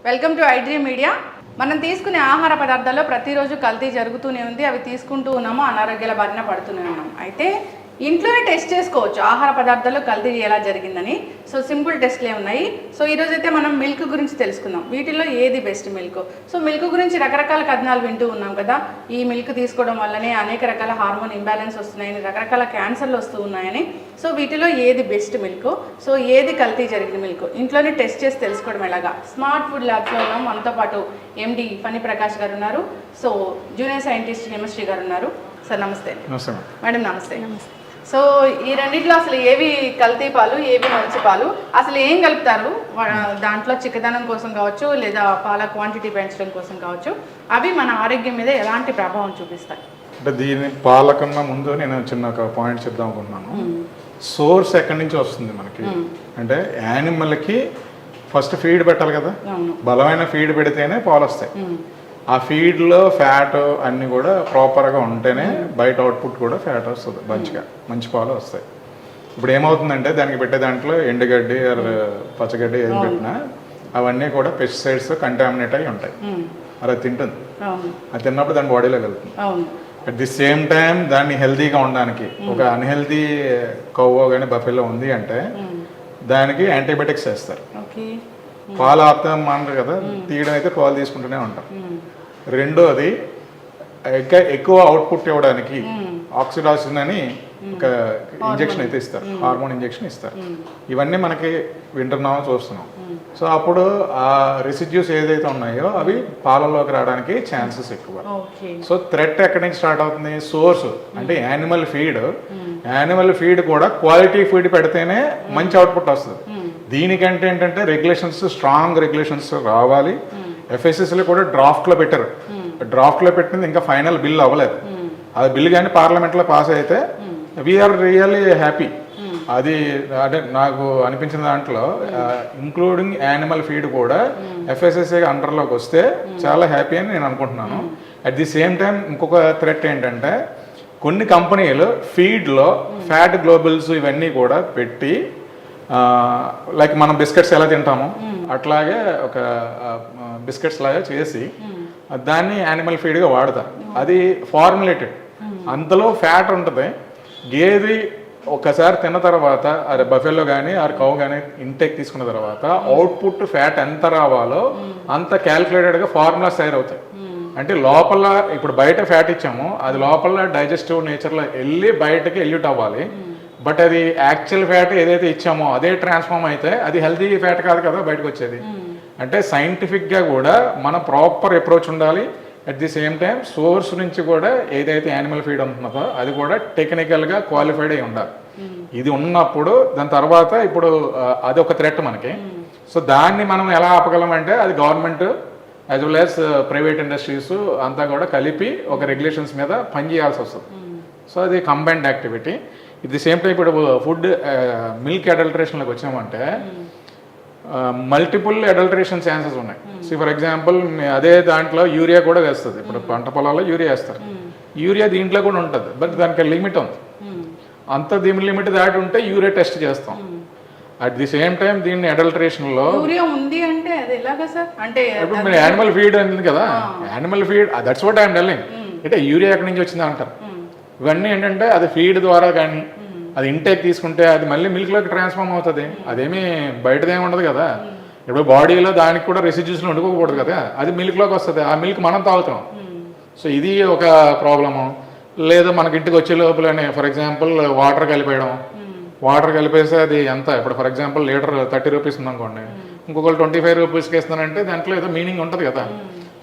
Welcome to iDream media. మనం తీసుకునే ఆహార పదార్థాల్లో ప్రతిరోజు కల్తీ జరుగుతూనే ఉంది. అవి తీసుకుంటూ ఉన్నాము, అనారోగ్యాల బారిన పడుతూనే ఉన్నాం. అయితే ఇంట్లోనే టెస్ట్ చేసుకోవచ్చు ఆహార పదార్థాల్లో కల్తీ ఎలా జరిగిందని. సో సింపుల్ టెస్ట్లే ఉన్నాయి. సో ఈరోజు అయితే మనం మిల్క్ గురించి తెలుసుకుందాం. వీటిల్లో ఏది బెస్ట్ మిల్క్. సో మిల్క్ గురించి రకరకాల కథనాలు వింటూ ఉన్నాం కదా. ఈ మిల్క్ తీసుకోవడం వల్లనే అనేక రకాల హార్మోన్ ఇంబ్యాలెన్స్ వస్తున్నాయని, రకరకాల క్యాన్సర్లు వస్తూ ఉన్నాయని. సో వీటిలో ఏది బెస్ట్ మిల్క్, సో ఏది కల్తీ జరిగిన మిల్క్ ఇంట్లోనే టెస్ట్ చేసి తెలుసుకోవడం ఎలాగా. స్మార్ట్ ఫుడ్ ల్యాబ్స్లో ఉన్నాం. మనతో పాటు ఎండి ఫణి ప్రకాష్ గారు ఉన్నారు. సో జూనియర్ సైంటిస్ట్ హిమశ్రీ గారు ఉన్నారు. సార్ నమస్తే. మేడం నమస్తే. సో ఈ రెండింటిలో అసలు ఏవి కల్తీ పాలు, ఏవి మంచి పాలు, అసలు ఏం కలుపుతారు దాంట్లో? చిక్కదనం కోసం కావచ్చు, లేదా పాల క్వాంటిటీ పెంచడం కోసం కావచ్చు, అవి మన ఆరోగ్యం మీద ఎలాంటి ప్రభావం చూపిస్తాయి? అంటే దీని పాల కన్నా ముందు నేను చిన్న ఒక పాయింట్ చెప్దాం అనుకుంటున్నాను. సోర్స్ ఎక్కడి నుంచి వస్తుంది మనకి అంటే యానిమల్కి ఫస్ట్ ఫీడ్ పెట్టాలి కదా. బలమైన ఫీడ్ పెడితేనే పాలు వస్తాయి. ఆ ఫీడ్లో ఫ్యాట్ అన్నీ కూడా ప్రాపర్గా ఉంటేనే బయట అవుట్పుట్ కూడా ఫ్యాట్ వస్తుంది, మంచిగా మంచి పాలు వస్తాయి. ఇప్పుడు ఏమవుతుందంటే దానికి పెట్టే దాంట్లో ఎండుగడ్డి పచ్చగడ్డి ఏది పెట్టినా అవన్నీ కూడా పెస్టిసైడ్స్ కంటామినేట్ అయి ఉంటాయి. మరి అది తింటుంది, అది తిన్నప్పుడు దాని బాడీలోకి వెళ్తుంది. అట్ ది సేమ్ టైం దాన్ని హెల్తీగా ఉండడానికి ఒక అన్హెల్తీ కవ్వో కానీ బఫెలో ఉంది అంటే దానికి యాంటీబయాటిక్స్ వేస్తారు. పాలు ఆపుతాం అంటారు కదా, తీయడం అయితే పాలు తీసుకుంటూనే ఉంటాం. రెండోది ఎక్కువ అవుట్పుట్ ఇవ్వడానికి ఆక్సిడాసిన్ అని ఒక ఇంజెక్షన్ అయితే ఇస్తారు, హార్మోన్ ఇంజెక్షన్ ఇస్తారు. ఇవన్నీ మనకి వింటున్నామో చూస్తున్నాం. సో అప్పుడు ఆ రెసిడ్యూస్ ఏదైతే ఉన్నాయో అవి పాలలోకి రావడానికి ఛాన్సెస్ ఎక్కువ. సో థ్రెట్ ఎక్కడి నుంచి స్టార్ట్ అవుతుంది? సోర్స్ అంటే యానిమల్ ఫీడ్. యానిమల్ ఫీడ్ కూడా క్వాలిటీ ఫీడ్ పెడితేనే మంచి అవుట్పుట్ వస్తుంది. దీనికంటే ఏంటంటే రెగ్యులేషన్స్, స్ట్రాంగ్ రెగ్యులేషన్స్ రావాలి. ఎఫ్ఎస్ఎస్లో కూడా డ్రాఫ్ట్లో పెట్టారు. డ్రాఫ్ట్లో పెట్టింది ఇంకా ఫైనల్ బిల్ అవ్వలేదు. అది బిల్ కానీ పార్లమెంట్లో పాస్ అయితే వీఆర్ రియల్లీ హ్యాపీ. అది అంటే నాకు అనిపించిన దాంట్లో ఇంక్లూడింగ్ యానిమల్ ఫీడ్ కూడా ఎఫ్ఎస్ఎస్ఏ అండర్లోకి వస్తే చాలా హ్యాపీ అని నేను అనుకుంటున్నాను. అట్ ది సేమ్ టైం ఇంకొక థ్రెట్ ఏంటంటే కొన్ని కంపెనీలు ఫీడ్లో ఫ్యాట్ గ్లోబుల్స్ ఇవన్నీ కూడా పెట్టి లైక్ మనం బిస్కెట్స్ ఎలా తింటామో అట్లాగే ఒక బిస్కెట్స్ లాగా చేసి దాన్ని యానిమల్ ఫీడ్గా వాడతారు. అది ఫార్ములేటెడ్, అంతలో ఫ్యాట్ ఉంటుంది. గేదె ఒకసారి తిన్న తర్వాత అదే బఫెల్లో కానీ ఆ కౌ కానీ ఇంటేక్ తీసుకున్న తర్వాత అవుట్పుట్ ఫ్యాట్ ఎంత రావాలో అంత క్యాల్కులేటెడ్గా ఫార్ములాస్ తయారవుతాయి. అంటే లోపల ఇప్పుడు బయట ఫ్యాట్ ఇచ్చాము, అది లోపల డైజెస్టివ్ నేచర్లో వెళ్ళి బయటకి ఎల్యూట్ అవ్వాలి. బట్ అది యాక్చువల్ ఫ్యాట్ ఏదైతే ఇచ్చామో అదే ట్రాన్స్ఫార్మ్ అయితే అది హెల్తీ ఫ్యాట్ కాదు కదా బయటకు వచ్చేది. అంటే సైంటిఫిక్గా కూడా మన ప్రాపర్ అప్రోచ్ ఉండాలి. At the same time source నుంచి కూడా ఏదైతే యానిమల్ ఫీడ్ ఉంటుందో అది కూడా టెక్నికల్గా క్వాలిఫైడ్ అయి ఉండాలి. ఇది ఉన్నప్పుడు దాని తర్వాత ఇప్పుడు అది ఒక థ్రెట్ మనకి. సో దాన్ని మనం ఎలా ఆపగలం అంటే అది government as well as private industries అంతా కూడా కలిపి ఒక రెగ్యులేషన్స్ మీద పనిచేయాల్సి వస్తుంది. సో అది combined activity. It the same time ఇప్పుడు ఫుడ్ మిల్క్ అడల్టరేషన్లోకి వచ్చామంటే మల్టిపుల్ అడల్టరేషన్ ఛాన్సెస్ ఉన్నాయి. సో ఫర్ ఎగ్జాంపుల్ అదే దాంట్లో యూరియా కూడా వేస్తుంది. ఇప్పుడు పంట పొలాల్లో యూరియా వేస్తారు. యూరియా దీంట్లో కూడా ఉంటుంది, బట్ దానికి లిమిట్ ఉంది. అంత దీని లిమిట్ దాటి ఉంటే యూరియా టెస్ట్ చేస్తాం. అట్ ది సేమ్ టైం దీన్ని అడల్టరేషన్లో ఉంది అంటే అది ఎలాగా సార్? అంటే ఇప్పుడు మీరు యానిమల్ ఫీడ్ అనేది కదా, animal feed that's what I'm telling. అంటే యూరియా ఎక్కడి నుంచి వచ్చింది అంటారు. ఇవన్నీ ఏంటంటే అది ఫీడ్ ద్వారా కానీ అది ఇంటేక్ తీసుకుంటే అది మళ్ళీ మిల్క్లోకి ట్రాన్స్ఫార్మ్ అవుతుంది. అదేమీ బయటదేమి ఉండదు కదా. ఇప్పుడు బాడీలో దానికి కూడా రెసిడ్యూస్లో వండుకోకూడదు కదా, అది మిల్క్లోకి వస్తుంది. ఆ మిల్క్ మనం తాగుతాం. సో ఇది ఒక ప్రాబ్లము. లేదా మనకి ఇంటికి వచ్చే లోపలనే ఫర్ ఎగ్జాంపుల్ వాటర్ కలిపేయడం. వాటర్ కలిపేస్తే అది ఎంత, ఇప్పుడు ఫర్ ఎగ్జాంపుల్ లీటర్ 30 రూపీస్ ఉందనుకోండి, ఇంకొకరు 25 రూపీస్కి ఇస్తున్నారంటే దాంట్లో ఏదో మీనింగ్ ఉంటుంది కదా.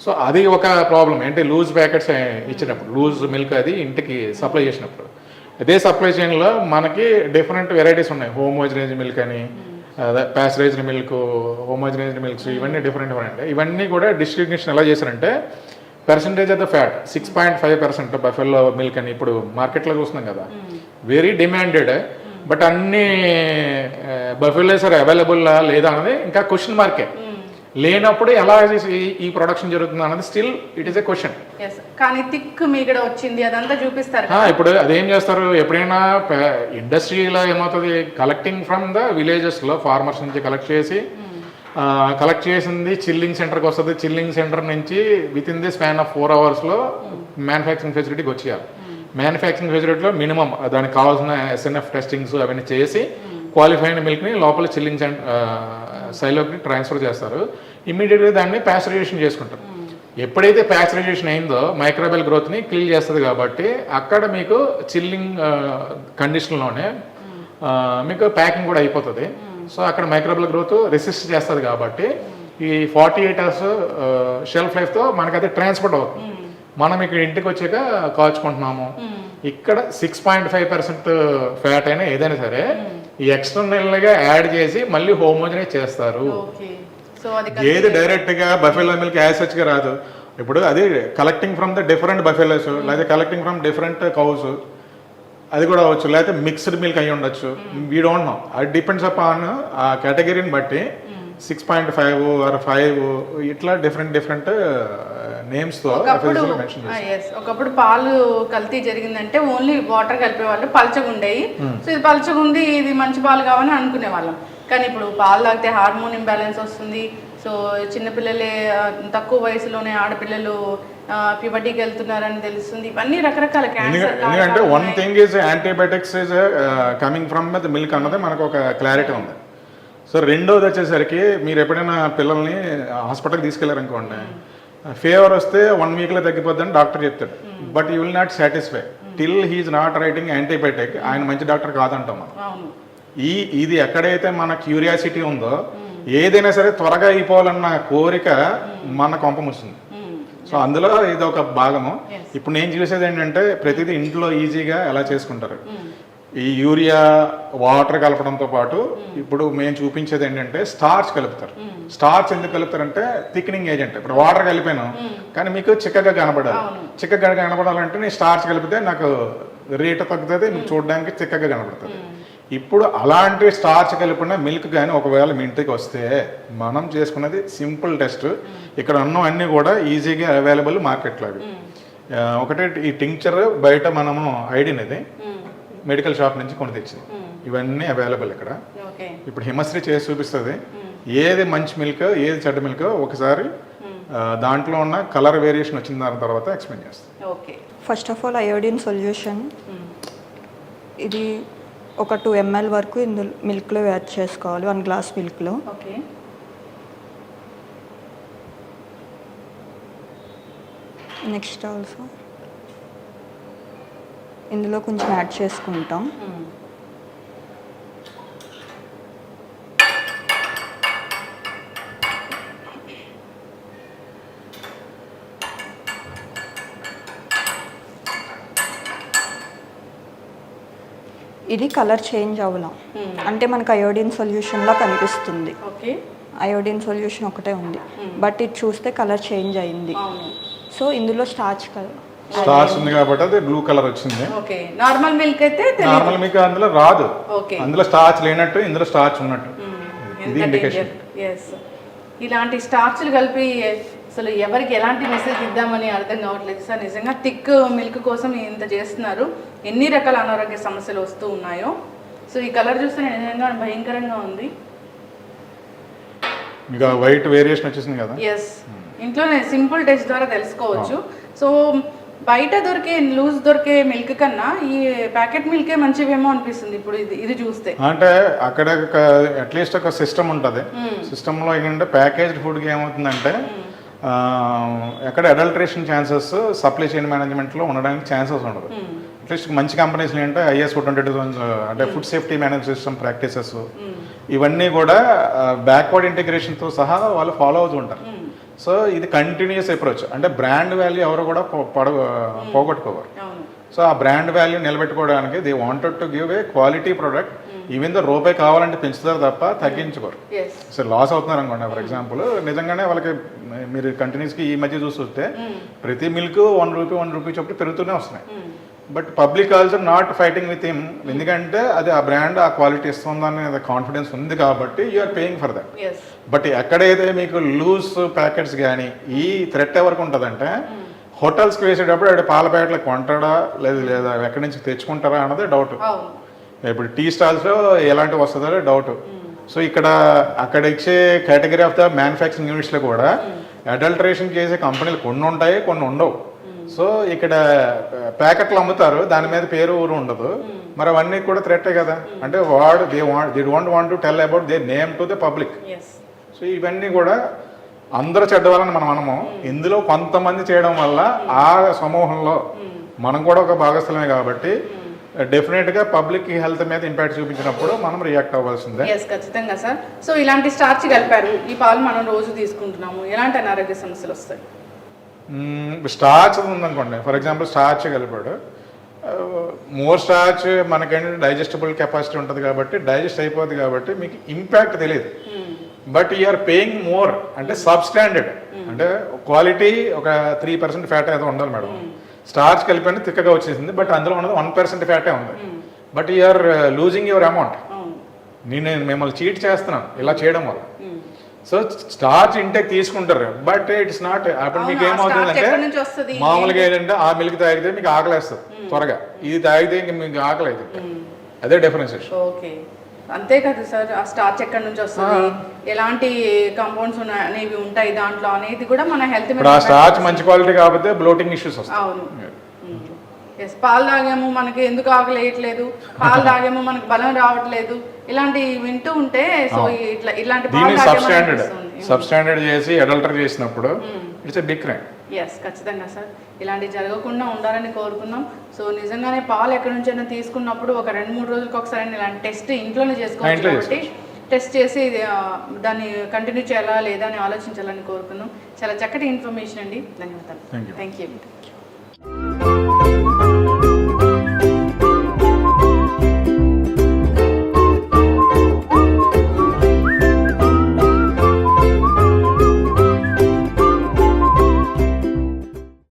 సో అది ఒక ప్రాబ్లం. ఏంటి, లూజ్ ప్యాకెట్స్ ఇచ్చినప్పుడు, లూజ్ మిల్క్ అది ఇంటికి సప్లై చేసినప్పుడు, అదే సప్లై చైన్లో మనకి డిఫరెంట్ వెరైటీస్ ఉన్నాయి. హోమోజనైజ్ మిల్క్ అని, ప్యాస్చరైజ్డ్ మిల్క్, హోమోజనైజ్డ్ మిల్క్స్, ఇవన్నీ డిఫరెంట్. ఇవన్నీ కూడా డిస్ట్రిబ్యూషన్ ఎలా చేశారంటే percentage of the fat 6.5% buffalo milk అని ఇప్పుడు మార్కెట్లో చూస్తున్నాం కదా, వెరీ డిమాండెడ్. బట్ అన్ని బఫెలోస్ ఆర్ అవైలబుల్ లేదా అన్నది ఇంకా క్వశ్చన్ మార్కే. లేనప్పుడు ఎలా ఈ ప్రొడక్షన్ జరుగుతుంది అన్నది still it is a question. Yes, కానీ థిక్ మీగడ వచ్చింది అదంతా చూపిస్తారు కదా. ఇప్పుడు అదేం చేస్తారు, ఎప్పుడైనా ఇండస్ట్రీలో ఏమవుతుంది, కలెక్టింగ్ ఫ్రమ్ ద విలేజెస్లో ఫార్మర్స్ నుంచి కలెక్ట్ చేసింది చిల్లింగ్ సెంటర్కి వస్తుంది. చిల్లింగ్ సెంటర్ నుంచి with in the span of 4 అవర్స్లో మ్యానుఫ్యాక్చరింగ్ ఫెసిలిటీకి వచ్చేయాలి. మ్యానుఫ్యాక్చరింగ్ ఫెసిలిటీలో మినిమం దానికి కావాల్సిన SNF టెస్టింగ్స్ అవన్నీ చేసి క్వాలిఫైడ్ మిల్క్ని లోపల చిల్లింగ్ సైలోకి ట్రాన్స్ఫర్ చేస్తారు. ఇమ్మీడియట్గా దాన్ని ప్యాస్చరైజేషన్ చేసుకుంటారు. ఎప్పుడైతే ప్యాస్చరైజేషన్ అయిందో మైక్రోబియల్ గ్రోత్ని కిల్ చేస్తుంది కాబట్టి అక్కడ మీకు చిల్లింగ్ కండిషన్లోనే మీకు ప్యాకింగ్ కూడా అయిపోతుంది. సో అక్కడ మైక్రోబియల్ గ్రోత్ రెసిస్ట్ చేస్తుంది కాబట్టి ఈ 48 అవర్స్ షెల్ఫ్ లైఫ్తో మనకి అది ట్రాన్స్పోర్ట్ అవుతుంది. మనం ఇక్కడ ఇంటికి వచ్చాక కాచుకుంటున్నాము. ఇక్కడ 6.5% ఫ్యాట్ అయినా ఏదైనా సరే ఈ ఎక్స్టర్నల్గా యాడ్ చేసి మళ్ళీ హోమోజనైజ్ చేస్తారు. ఏది డైరెక్ట్గా బఫెలో మిల్క్ యాసెచ్గా రాదు. ఇప్పుడు అది collecting from the different buffaloes, లేదా కలెక్టింగ్ ఫ్రమ్ డిఫరెంట్ కౌస్, అది కూడా అవ్వచ్చు, లేకపోతే మిక్స్డ్ మిల్క్ అయ్యి ఉండొచ్చు. వీ డోంట్ నో, అది డిపెండ్స్ అపాన్ ఆ కేటగిరీని బట్టి 6.5 ఆర్ 5 ఇట్లా డిఫరెంట్ నేమ్స్తో మెన్షన్ చేస్తారు. ఒకప్పుడు పాలు కల్తీ జరిగిందంటే ఓన్లీ వాటర్ కలిపేవాళ్ళు, పల్చగా ఉండేవి. సో ఇది పల్చగా ఉంది, ఇది మంచి పాలు కావాలని అనుకునే వాళ్ళం. కానీ ఇప్పుడు పాలు తాగితే హార్మోన్ ఇంబ్యాలెన్స్ వస్తుంది. సో చిన్నపిల్లలే తక్కువ వయసులోనే ఆడపిల్లలు ప్యూబర్టీకి వెళ్తున్నారని తెలుస్తుంది. ఇవన్నీ రకరకాల క్యాన్సర్. ఎందుకంటే one thing is antibiotics is coming from the milk అన్నది మనకు ఒక క్లారిటీ ఉంది. సో రెండోది వచ్చేసరికి మీరు ఎప్పుడైనా పిల్లల్ని హాస్పిటల్కి తీసుకెళ్లారనుకోండి, ఫీవర్ వస్తే 1 వీక్లో తగ్గిపోద్దని డాక్టర్ చెప్తాడు. But you will not satisfy till he is not writing antibiotic. ఆయన మంచి డాక్టర్ కాదంటాం మనం. ఇది ఎక్కడైతే మన క్యూరియాసిటీ ఉందో, ఏదైనా సరే త్వరగా అయిపోవాలన్న కోరిక మన కొంపముస్తుంది. సో అందులో ఇది ఒక భాగము. ఇప్పుడు నేను చూసేది ఏంటంటే ప్రతిదీ ఇంట్లో ఈజీగా ఎలా చేసుకుంటారు. ఈ యూరియా వాటర్ కలపడంతో పాటు ఇప్పుడు మేము చూపించేది ఏంటంటే స్టార్చ్ కలుపుతారు. స్టార్చ్ ఎందుకు కలుపుతారంటే థిక్నింగ్ ఏజెంట్. ఇప్పుడు వాటర్ కలిపాను కానీ మీకు చిక్కగా కనబడాలి. చిక్కగా కనబడాలంటే నేను స్టార్చ్ కలిపితే నాకు రేటు తగ్గుతుంది, మీకు చూడడానికి చిక్కగా కనబడుతుంది. ఇప్పుడు అలాంటి స్టార్చ్ కలిపిన మిల్క్ కానీ ఒకవేళ మీ ఇంటికి వస్తే మనం చేసుకున్నది సింపుల్ టెస్ట్. ఇక్కడ ఉన్న అన్నీ కూడా ఈజీగా అవైలబుల్ మార్కెట్లో. అవి ఒకటే ఈ టింక్చర్ బయట మనము ఐడినది మెడికల్ షాప్ నుంచి కొని తెచ్చింది. ఇవన్నీ అవైలబుల్ ఇక్కడ. ఇప్పుడు హిమశ్రీ చేసి చూపిస్తుంది ఏది మంచి మిల్క్ ఏది చెడ్డ మిల్క్. ఒకసారి దాంట్లో ఉన్న కలర్ వేరియేషన్ వచ్చిన దాని తర్వాత ఎక్స్ప్లెయిన్ చేస్తాం. First of all iodine solution ఇది ఒక 2 ml వరకు ఇందులో మిల్క్లో యాడ్ చేసుకోవాలి. 1 గ్లాస్ మిల్క్లో. నెక్స్ట్ ఆల్సో ఇందులో కొంచెం యాడ్ చేసుకుంటాం. ఇది కలర్ చేంజ్ అవ్వలం, అంటే మనకు అయోడిన్ సొల్యూషన్లా కనిపిస్తుంది. అయోడిన్ సొల్యూషన్ ఒకటే ఉంది, బట్ ఇది చూస్తే కలర్ చేంజ్ అయింది. సో ఇందులో స్టార్చ్ ఉంది కాబట్టి అది బ్లూ కలర్ వచ్చింది. నార్మల్ మిల్క్ అయితే నార్మల్ మిల్క్ అందులో రాదు. అందులో స్టార్చ్ లేనట్టు ఇందులో స్టార్చ్ ఉన్నట్టు. ఇది ఇండికేషన్. ఇలాంటి స్టార్చ్లు కలిపి అసలు ఎవరికి ఎలాంటి మెసేజ్ ఇద్దామని అర్థం కావట్లేదు సార్. నిజంగా థిక్ మిల్క్ కోసం ఇంత చేస్తున్నారు. ఎన్ని రకాల అనారోగ్య సమస్యలు వస్తూ ఉన్నాయో. సో ఈ కలర్ చూస్తే నిజంగా భయంకరంగా ఉంది. ఇంకా వైట్ వేరియేషన్ వచ్చేసింది కదా. ఎస్, ఇంట్లోనే సింపుల్ టెస్ట్ ద్వారా తెలుసుకోవచ్చు. సో బయట దొరికే లూజ్ దొరికే మిల్క్ కన్నా ఈ ప్యాకెట్ మిల్కే మంచివేమో అనిపిస్తుంది ఇప్పుడు ఇది చూస్తే. అంటే అక్కడ అట్లీస్ట్ ఒక సిస్టమ్ ఉంటుంది. సిస్టంలో ఏంటంటే ప్యాకేజ్డ్ ఫుడ్కి ఏమవుతుందంటే ఎక్కడ అడల్టరేషన్ ఛాన్సెస్ సప్లై చైన్ మేనేజ్మెంట్లో ఉండడానికి ఛాన్సెస్ ఉండదు. అట్లీస్ట్ మంచి కంపెనీస్లో ఏంటంటే IS 422 అంటే food safety management system practices ఇవన్నీ కూడా బ్యాక్వర్డ్ ఇంటిగ్రేషన్తో సహా వాళ్ళు ఫాలో అవుతూ ఉంటారు. సో ఇది కంటిన్యూస్ అప్రోచ్. అంటే బ్రాండ్ వాల్యూ ఎవరు కూడా పోగొట్టుకోవాలి. సో ఆ బ్రాండ్ వాల్యూ నిలబెట్టుకోవడానికి they wanted to give a quality product. Even though రూపాయి కావాలంటే పెంచుతారు తప్ప తగ్గించుకోరు. సో లాస్ అవుతున్నారు అనుకోండి. ఫర్ ఎగ్జాంపుల్ నిజంగానే వాళ్ళకి మీరు కంటిన్యూస్గా ఈ మధ్య చూస్తే ప్రతి మిల్క్ 1 రూపీ చొప్పున పెరుగుతూనే వస్తున్నాయి. But public also not fighting with him, ఎందుకంటే అది ఆ బ్రాండ్ ఆ క్వాలిటీ ఇస్తుందని కాన్ఫిడెన్స్ ఉంది కాబట్టి you are paying for that. Yes but ఎక్కడైతే మీకు లూజ్ ప్యాకెట్స్ కానీ ఈ థ్రెట్ ఎవరికి ఉంటుందంటే హోటల్స్కి వేసేటప్పుడు అక్కడ పాల ప్యాకెట్లు కొంటాడా లేదా ఎక్కడి నుంచి తెచ్చుకుంటారా అన్నది డౌట్. అవును ఇప్పుడు టీ స్టాల్స్లో ఎలాంటివి వస్తుందో డౌట్. సో ఇక్కడ అక్కడ ఇచ్చే కేటగిరీ ఆఫ్ ద మ్యానుఫ్యాక్చరింగ్ యూనిట్స్లో కూడా అడల్టరేషన్ చేసే కంపెనీలు కొన్ని ఉంటాయి, కొన్ని ఉండవు. సో ఇక్కడ ప్యాకెట్లు అమ్ముతారు, దాని మీద పేరు ఊరు ఉండదు, మరి అవన్నీ కూడా థ్రెట్టే కదా. అంటే వాడు they don't want to tell about they name to the public. Yes so ఇవన్నీ కూడా అందరూ చెడ్డవాళ్ళని మనము ఇందులో కొంతమంది చేయడం వల్ల ఆ సమూహంలో మనం కూడా ఒక భాగస్థలమే కాబట్టి డెఫినెట్గా పబ్లిక్ హెల్త్ మీద ఇంపాక్ట్ చూపించినప్పుడు మనం రియాక్ట్ అవ్వాల్సిందే. ఎస్ ఖచ్చితంగా సార్. సో ఇలాంటి స్టార్చ్ కలిపారు, ఈ పాలు మనం రోజు తీసుకుంటున్నాము, ఎలాంటి అనారోగ్య సమస్యలు వస్తాయి? స్టార్చ్ ఉందనుకోండి, ఫర్ ఎగ్జాంపుల్ స్టార్చ్ కలిపాడు, మోర్ స్టార్చ్ మనకేంటంటే డైజెస్టబుల్ కెపాసిటీ ఉంటుంది కాబట్టి డైజెస్ట్ అయిపోతుంది కాబట్టి మీకు ఇంపాక్ట్ తెలియదు. బట్ యూఆర్ పేయింగ్ మోర్ అంటే సబ్ స్టాండర్డ్, అంటే క్వాలిటీ ఒక 3% ఫ్యాట్ అయితే ఉండాలి మేడం. స్టార్చ్ కలిపి తిక్కగా వచ్చేసింది, బట్ అందులో ఉన్నది 1% ఫ్యాటే ఉంది. But you are losing your amount. నేను మిమ్మల్ని చీట్ చేస్తున్నాను ఇలా చేయడం వల్ల. సో స్టార్చ్ ఇంటేక్ తీసుకుంటారు, బట్ ఇట్స్ నాట్. అప్పుడు మీకు ఏమవుతుందంటే మామూలుగా ఏంటంటే ఆ మిల్క్ తాగితే మీకు ఆకలేస్తుంది త్వరగా, ఇది తాగితే ఇంక మీకు ఆకలి అవుతుంది. అదే డిఫరెన్షియేషన్. ఓకే, అంతే కదా సార్. ఆ స్టార్చ్ ఎక్కడి నుంచి వస్తుంది, ఎలాంటి కాంపౌండ్స్ అనేవి ఉంటాయి దాంట్లో అనేది కూడా మన హెల్త్ మీద. ఆ స్టార్చ్ మంచి క్వాలిటీ కాకపోతే బ్లోటింగ్ ఇష్యూస్ వస్తాయి. అవును. ఎస్, పాలు తాగేమో మనకి ఎందుకు ఆకలి వేయట్లేదు, పాలు తాగేమో మనకు బలం రావట్లేదు, ఇలాంటివి వింటూ ఉంటే సో ఇట్లా ఇలాంటి దీన్ని సబ్ స్టాండర్డ్ చేసి అడల్టర్ చేసినప్పుడు it's a big crime. Yes ఖచ్చితంగా సార్, ఇలాంటివి జరగకుండా ఉండాలని కోరుకుందాం. సో నిజంగానే పాలు ఎక్కడి నుంచైనా తీసుకున్నప్పుడు ఒక 2-3 రోజులకు ఒకసారి ఇలాంటి టెస్ట్ ఇంట్లోనే చేసుకోవచ్చు కాబట్టి టెస్ట్ చేసి దాన్ని కంటిన్యూ చేయాలా లేదా అని ఆలోచించాలని కోరుకుందాం. చాలా చక్కటి ఇన్ఫర్మేషన్ అండి, ధన్యవాదాలు. Thank you. Thank you.